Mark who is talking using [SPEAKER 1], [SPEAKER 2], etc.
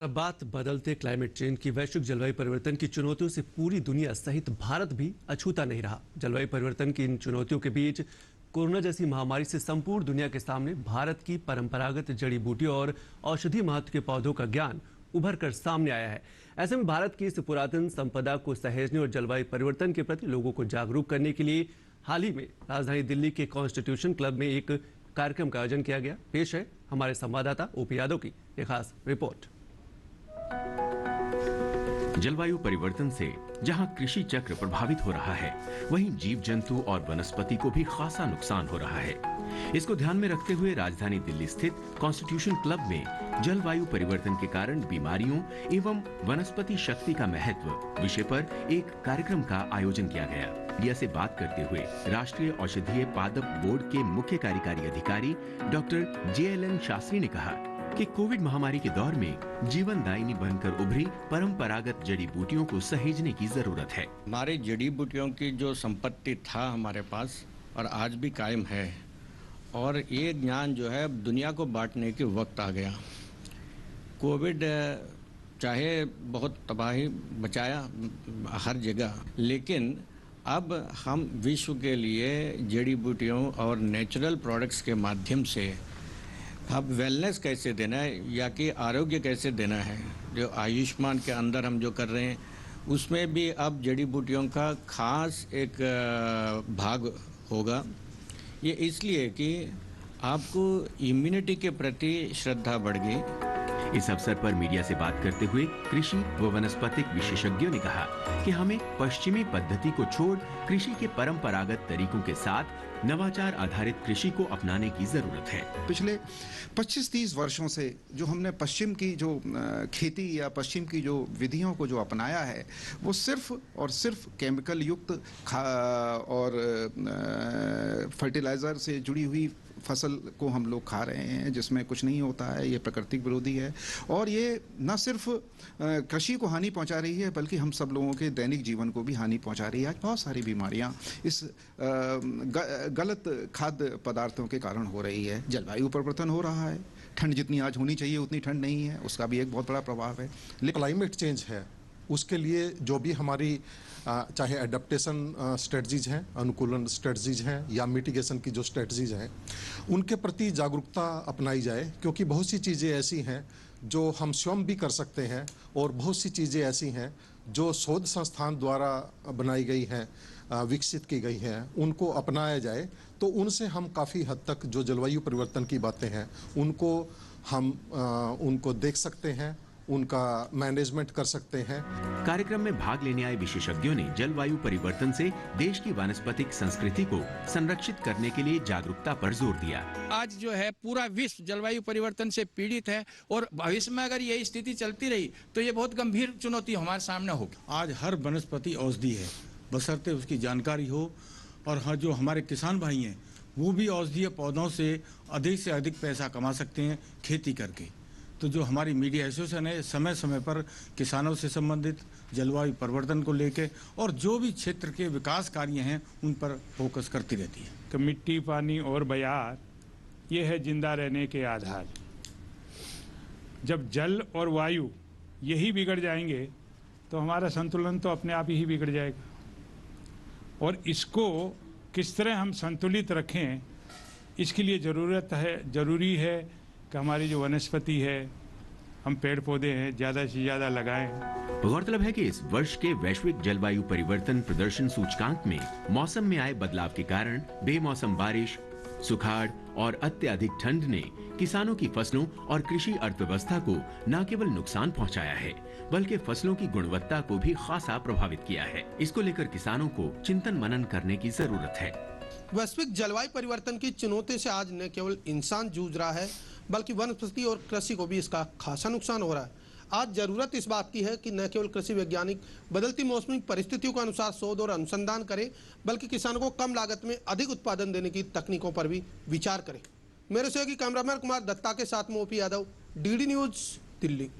[SPEAKER 1] अब बात बदलते क्लाइमेट चेंज की। वैश्विक जलवायु परिवर्तन की चुनौतियों से पूरी दुनिया सहित भारत भी अछूता नहीं रहा। जलवायु परिवर्तन की इन चुनौतियों के बीच कोरोना जैसी महामारी से संपूर्ण दुनिया के सामने भारत की परंपरागत जड़ी बूटियों और औषधीय महत्व के पौधों का ज्ञान उभर कर सामने आया है। ऐसे में भारत की इस पुरातन संपदा को सहेजने और जलवायु परिवर्तन के प्रति लोगों को जागरूक करने के लिए हाल ही में राजधानी दिल्ली के कॉन्स्टिट्यूशन क्लब में एक कार्यक्रम का आयोजन किया गया। पेश है हमारे संवाददाता ओपी यादव की एक खास रिपोर्ट।
[SPEAKER 2] जलवायु परिवर्तन से जहां कृषि चक्र प्रभावित हो रहा है, वहीं जीव जंतु और वनस्पति को भी खासा नुकसान हो रहा है। इसको ध्यान में रखते हुए राजधानी दिल्ली स्थित कॉन्स्टिट्यूशन क्लब में जलवायु परिवर्तन के कारण बीमारियों एवं वनस्पति शक्ति का महत्व विषय पर एक कार्यक्रम का आयोजन किया गया। मीडिया से बात करते हुए राष्ट्रीय औषधीय पादप बोर्ड के मुख्य कार्यकारी अधिकारी डॉक्टर JLN शास्त्री ने कहा कि कोविड महामारी के दौर में जीवन दायिनी बनकर उभरी परंपरागत जड़ी बूटियों को सहेजने की जरूरत है।
[SPEAKER 3] हमारी जड़ी बूटियों की जो संपत्ति था हमारे पास और आज भी कायम है, और ये ज्ञान जो है दुनिया को बांटने के वक्त आ गया। कोविड चाहे बहुत तबाही मचाया हर जगह, लेकिन अब हम विश्व के लिए जड़ी बूटियों और नेचुरल प्रोडक्ट्स के माध्यम से अब वेलनेस कैसे देना है या कि आरोग्य कैसे देना है, जो आयुष्मान के अंदर हम जो कर रहे हैं उसमें भी अब जड़ी बूटियों का खास एक भाग होगा। ये इसलिए कि आपको इम्यूनिटी के प्रति श्रद्धा बढ़ गई।
[SPEAKER 2] इस अवसर पर मीडिया से बात करते हुए कृषि व वनस्पतिक विशेषज्ञों ने कहा कि हमें पश्चिमी पद्धति को छोड़ कृषि के परंपरागत तरीकों के साथ नवाचार आधारित कृषि को अपनाने की जरूरत है।
[SPEAKER 4] पिछले 25-30 वर्षों से जो हमने पश्चिम की जो खेती या पश्चिम की जो विधियों को जो अपनाया है, वो सिर्फ और सिर्फ केमिकल युक्त और फर्टिलाइज़र से जुड़ी हुई फसल को हम लोग खा रहे हैं, जिसमें कुछ नहीं होता है। ये प्राकृतिक विरोधी है और ये न सिर्फ कृषि को हानि पहुंचा रही है, बल्कि हम सब लोगों के दैनिक जीवन को भी हानि पहुंचा रही है। आज बहुत सारी बीमारियां इस गलत खाद्य पदार्थों के कारण हो रही है। जलवायु परिवर्तन हो रहा है, ठंड जितनी आज होनी चाहिए उतनी ठंड नहीं है, उसका भी एक बहुत बड़ा प्रभाव है।
[SPEAKER 5] क्लाइमेट चेंज है, उसके लिए जो भी हमारी चाहे एडेप्टेशन स्ट्रेटजीज हैं, अनुकूलन स्ट्रेटजीज हैं या मिटिगेशन की जो स्ट्रेटजीज हैं, उनके प्रति जागरूकता अपनाई जाए, क्योंकि बहुत सी चीज़ें ऐसी हैं जो हम स्वयं भी कर सकते हैं और बहुत सी चीज़ें ऐसी हैं जो शोध संस्थान द्वारा बनाई गई हैं, विकसित की गई हैं, उनको अपनाया जाए तो उनसे हम काफ़ी हद तक जो जलवायु परिवर्तन की बातें हैं उनको हम उनको देख सकते हैं, उनका मैनेजमेंट कर सकते हैं।
[SPEAKER 2] कार्यक्रम में भाग लेने आए विशेषज्ञों ने जलवायु परिवर्तन से देश की वानस्पतिक संस्कृति को संरक्षित करने के लिए जागरूकता पर जोर दिया।
[SPEAKER 6] आज जो है पूरा विश्व जलवायु परिवर्तन से पीड़ित है और भविष्य में अगर यही स्थिति चलती रही तो ये बहुत गंभीर चुनौती हमारे सामने होगी।
[SPEAKER 3] आज हर वनस्पति औषधि है, बशर्ते उसकी जानकारी हो। और हाँ, जो हमारे किसान भाई हैं वो भी औषधीय पौधों से अधिक पैसा कमा सकते हैं खेती करके। तो जो हमारी मीडिया एसोसिएशन है समय समय पर किसानों से संबंधित जलवायु परिवर्तन को लेकर और जो भी क्षेत्र के विकास कार्य हैं उन पर फोकस करती रहती है।
[SPEAKER 7] कि मिट्टी, पानी और बयार ये है जिंदा रहने के आधार। जब जल और वायु यही बिगड़ जाएंगे तो हमारा संतुलन तो अपने आप ही बिगड़ जाएगा। और इसको किस तरह हम संतुलित रखें, इसके लिए ज़रूरी है कि हमारी जो वनस्पति है, हम पेड़ पौधे हैं, ज़्यादा से ज़्यादा लगाएं।
[SPEAKER 2] गौरतलब है कि इस वर्ष के वैश्विक जलवायु परिवर्तन प्रदर्शन सूचकांक में मौसम में आए बदलाव के कारण बेमौसम बारिश, सुखाड़ और अत्यधिक ठंड ने किसानों की फसलों और कृषि अर्थव्यवस्था को न केवल नुकसान पहुंचाया है, बल्कि फसलों की गुणवत्ता को भी खासा प्रभावित किया है। इसको लेकर किसानों को चिंतन मनन करने की जरूरत है।
[SPEAKER 8] वैश्विक जलवायु परिवर्तन की चुनौती से आज न केवल इंसान जूझ रहा है, बल्कि वनस्पति और कृषि को भी इसका खासा नुकसान हो रहा है। आज जरूरत इस बात की है कि न केवल कृषि वैज्ञानिक बदलती मौसमी परिस्थितियों के अनुसार शोध और अनुसंधान करें, बल्कि किसानों को कम लागत में अधिक उत्पादन देने की तकनीकों पर भी विचार करें। मेरे सहयोगी कैमरामैन कुमार दत्ता के साथ में OP Yadav, DD news, Delhi.